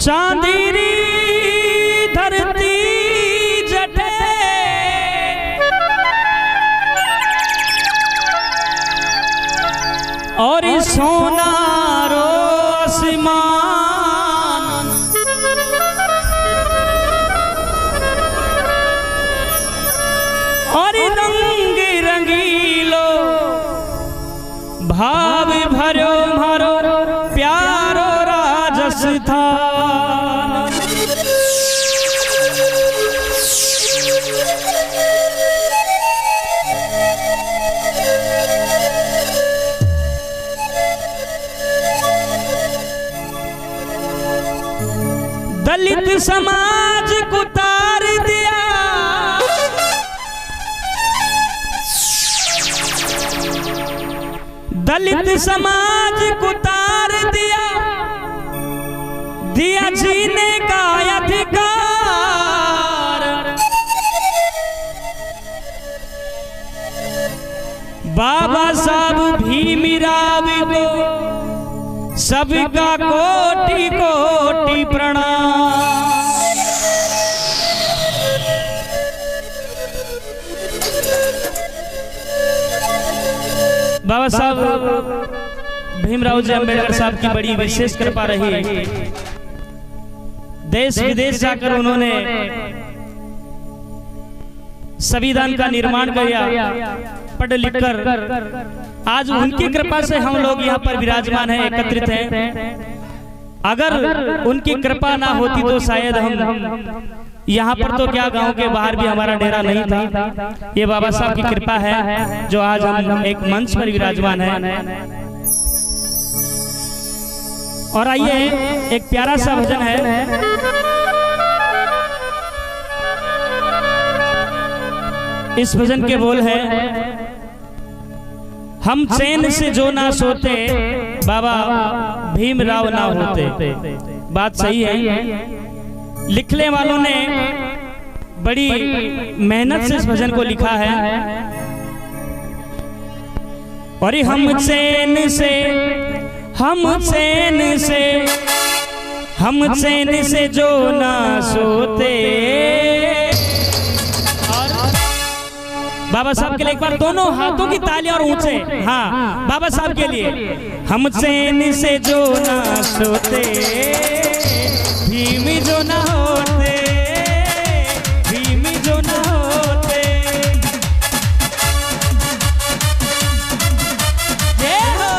चांदीरी धरती जटे और सोना रो आसमान और रंग रंगीलो भाव भरो मारो प्यारो राजस्थान। दलित समाज को तार दिया, दलित समाज को तार दिया, दिया जीने का अधिकार। बाबा साहब भीमराव को सबका कोटि कोटि प्रणाम। बाबा साहब भीमराव जी अम्बेडकर साहब की बड़ी विशेष कृपा रही। देश विदेश जाकर उन्होंने संविधान का निर्माण किया, पढ़ लिख कर आज उनकी कृपा से हम लोग यहाँ पर विराजमान हैं, एकत्रित हैं। अगर उनकी कृपा ना होती तो शायद हम यहाँ पर तो क्या गांव के बाहर भी हमारा डेरा नहीं था। ये बाबा साहब की कृपा है जो आज हम एक मंच पर विराजमान हैं। और आइए एक प्यारा सा भजन है, इस भजन के बोल है, हम चैन से जो ना सोते बाबा भीमराव ना होते। बात सही है, लिखने वालों ने बड़ी मेहनत से इस भजन को लिखा है। और हम चैन से जो ना सोते। बाबा साहब के लिए एक बार दोनों हाथों की तालियां और ऊंचे, हाँ बाबा साहब के लिए। हम चैन से जो ना सोते, भीम जो ना होते, भीम जो ना होते। जय हो।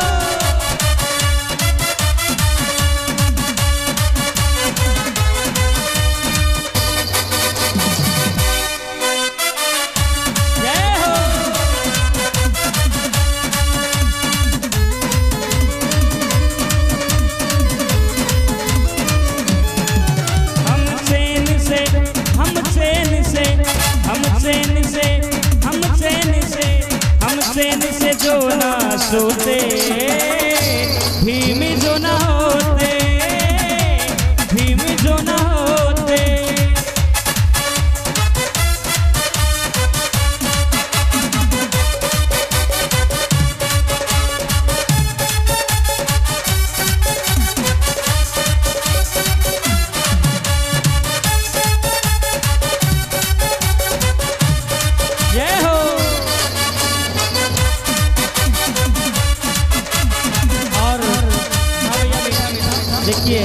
चैन से जो ना सोते, भीम जो ना होते, भीम जो ना होते। जय हो। देखिए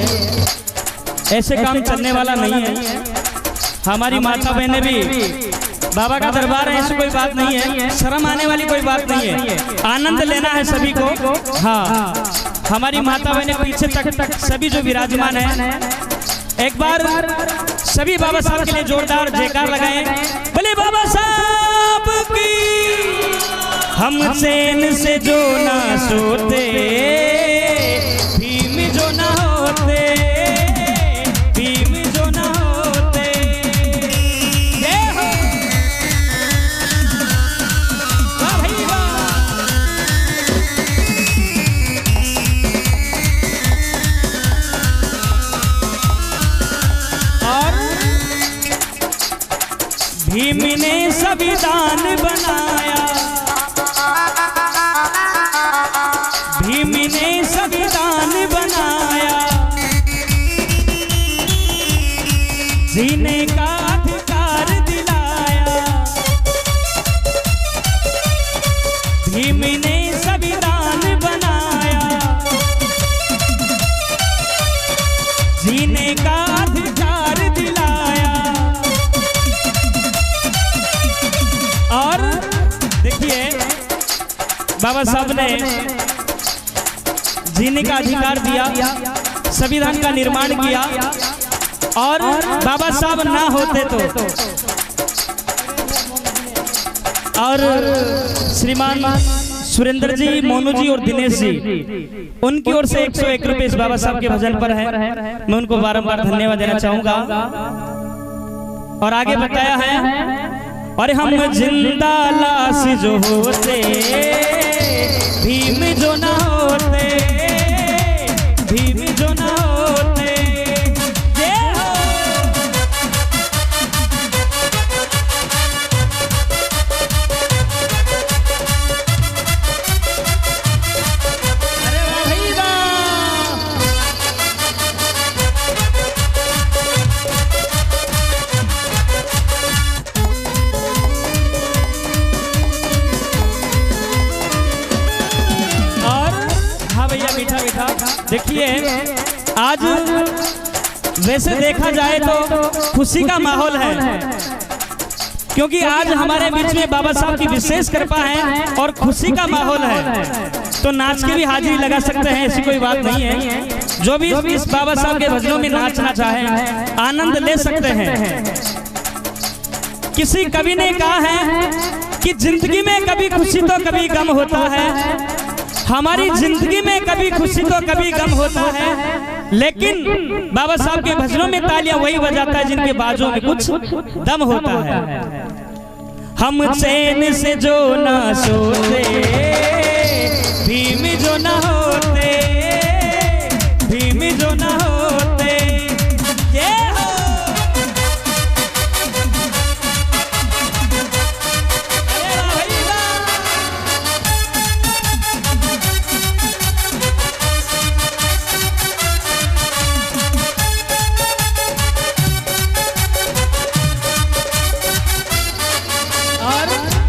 ऐसे काम चलने वाला नहीं है। हमारी माता बहनें भी बाबा का दरबार है, ऐसी कोई बात नहीं है, शर्म आने वाली कोई बात नहीं है, आनंद लेना है सभी को। हाँ हमारी माता बहनें पीछे तक सभी जो विराजमान है, एक बार सभी बाबा साहब के लिए जोरदार जयकार लगाएं। बोले बाबा साहब की। हम चैन से जो ना सोते, भीम जो ना होते, भीम जो ना होते। जय हो। वाह भाई वाह। और भीम ने संविधान बनाया, भीम ने संविधान बनाया। जीने का अधिकार दिलाया, भीम ने संविधान बनाया, जीने का अधिकार दिलाया। और देखिए बाबा साहब ने जीने का अधिकार दिया, संविधान का निर्माण किया, और बाबा साहब ना होते तो और श्रीमान सुरेंद्र जी, मोनू जी और दिनेश जी, उनकी ओर से 101 रुपए इस बाबा साहब के भजन पर है। मैं उनको बारंबार धन्यवाद देना चाहूंगा। और आगे बताया है, और हम जिंदा लाश जो होते, भीम जो ना होते, भीम जो ना होते। जय हो। अरे वाह भाई वाह। मीठा मीठा देखिए, आज वैसे देखा जाए तो खुशी का माहौल है, क्योंकि आज हमारे बीच में बाबा साहब की विशेष कृपा है और खुशी का माहौल है। तो नाच के भी हाजिरी लगा सकते हैं, ऐसी कोई बात नहीं है। जो भी इस बाबा साहब के भजनों में नाचना चाहे आनंद ले सकते हैं। किसी कवि ने कहा है कि जिंदगी में कभी खुशी तो कभी गम होता है, हमारी जिंदगी में कभी खुशी तो कभी गम होता है, लेकिन बाबा साहब के भजनों में तालियां वही बजाता है जिनके बाजों में कुछ दम होता है। हम चैन से जो ना सोते, भीम जो ना होते, भीम जो ना होते। ये हो। अरे वाह भाई वाह।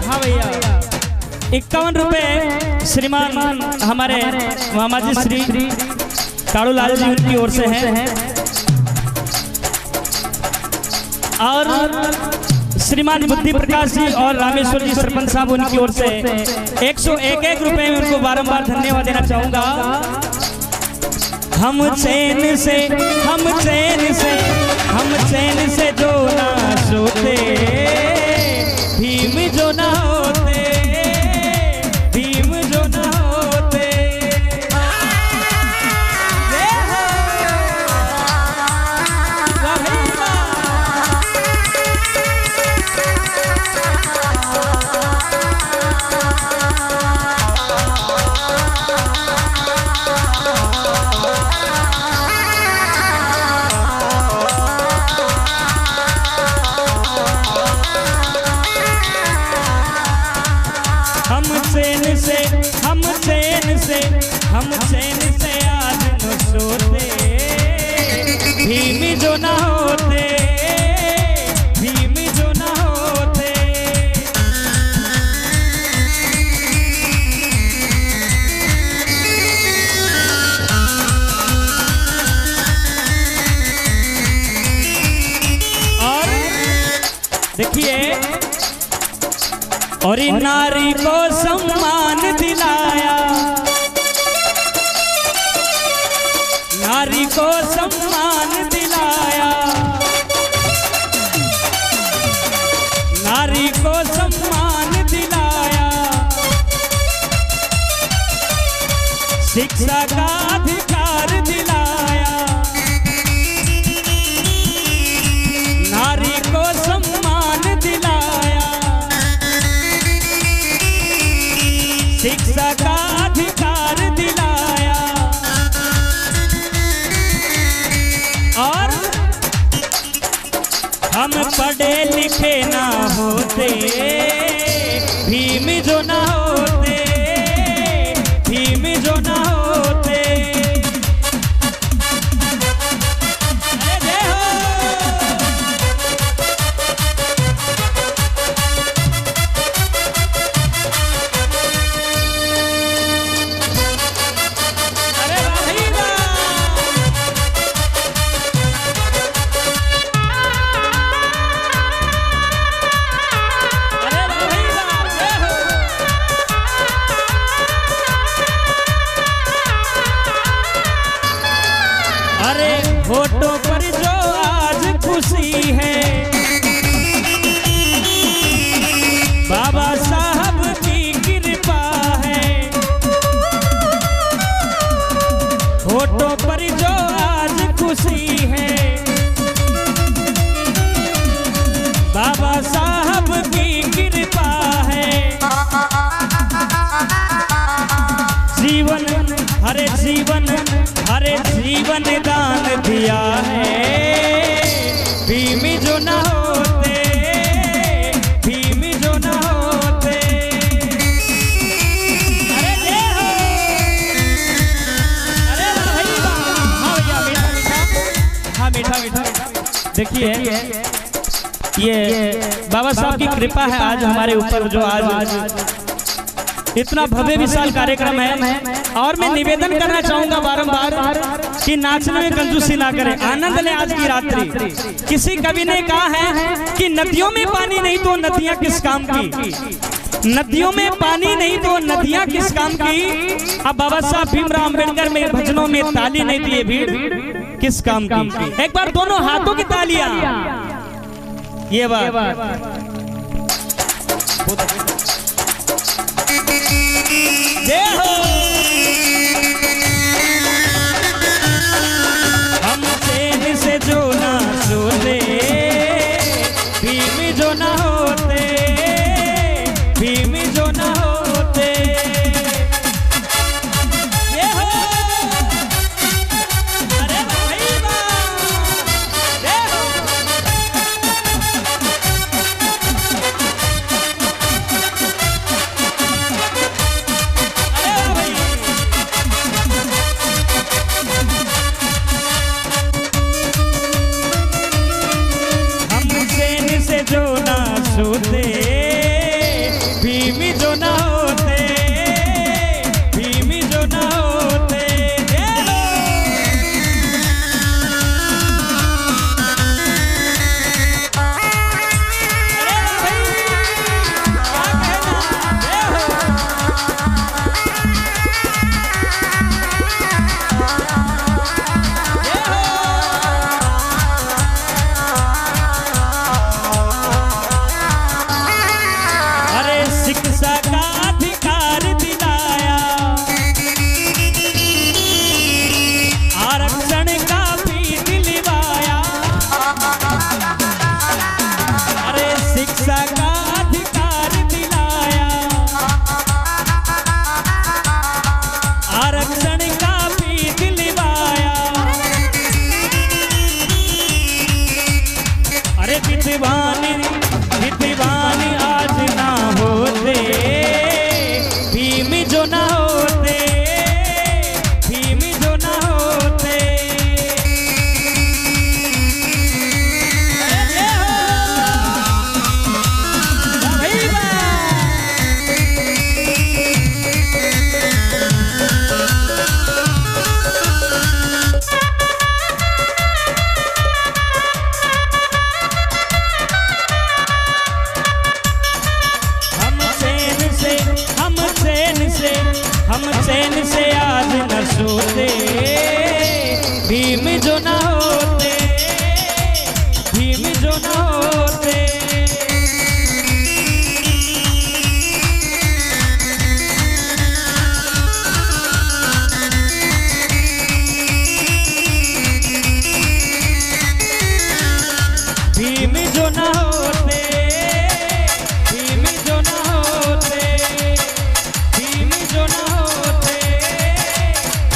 हाँ भैया, 51 रुपए श्रीमान हमारे मामाजी श्री काड़ूलाल जी उनकी ओर से हैं, और श्रीमान बुद्धि प्रकाश जी और रामेश्वर जी सरपंच साहब उनकी ओर से 101 रुपए में उनको बारंबार धन्यवाद देना चाहूंगा। हम चैन से, हम चैन से, हम चैन से जो ना सोते, भीम जो ना होते, भीम जो ना होते। हम चैन से आज न सोते, भीम जो ना होते, भीम जो ना होते। और देखिए, और नारी को सम्मान दिलाया, नारी को सम्मान दिलाया, नारी को सम्मान दिलाया, शिक्षा का अधिकार दिलाया, नारी को सम्मान दिलाया, शिक्षा का अधिकार दिलाया। और हम पढ़े लिखे ना होते, भीम जो ना होते, भीम जो ना होते। अरे जय हो। होठों पर जो आज खुशी है, बाबा साहब की कृपा है। होठों पर जो आज खुशी है, बाबा साहब की कृपा है। जीवन हरे जीवन दान दिया है, भीम जो न होते, भीम जो न होते। अरे जय हो, अरे भाई हाँ भैया, मीठा मीठा, हाँ मीठा मीठा। देखिए ये बाबा साहब की कृपा है आज हमारे ऊपर, जो आज इतना भव्य विशाल कार्यक्रम है। और मैं निवेदन करना चाहूंगा बारंबार कि नाचने में कंजूसी ना करें, आनंद लें आज की रात्रि। किसी कवि ने कहा है कि नदियों में पानी नहीं तो नदियां किस काम की, नदियों में पानी नहीं तो नदियां किस काम की। अब बाबा साहब भीमराव अम्बेडकर में भजनों में ताली नहीं दिए, भीड़ किस काम की। एक बार दोनों हाथों की तालियां, ये बात जय हो। हम चैन से जो ना सोते, भीम जो ना होते, भीम जो ना होते। जय हो, अरे भाई जय हो। जो ना सोते, भीम जो ना होते, भीम जो ना होते। शिक्षा का अधिकार दिलाया, आरक्षण का भी दिलवाया। अरे शिक्षा का अधिकार दिलाया, आरक्षण का भी दिलवाया। अरे विद्वानी विद्वानी आज ना होते, भीम जो ना होते, भीम जो ना होते। हम चैन से आज न सोते, भीम जो ना होते, भीम जो ना होते। भीम जो ना होते, भीम जो ना होते, भीम जो ना होते,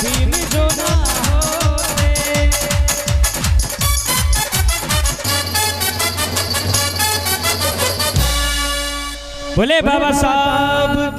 भीम जो ना होते। बोले बाबा साहब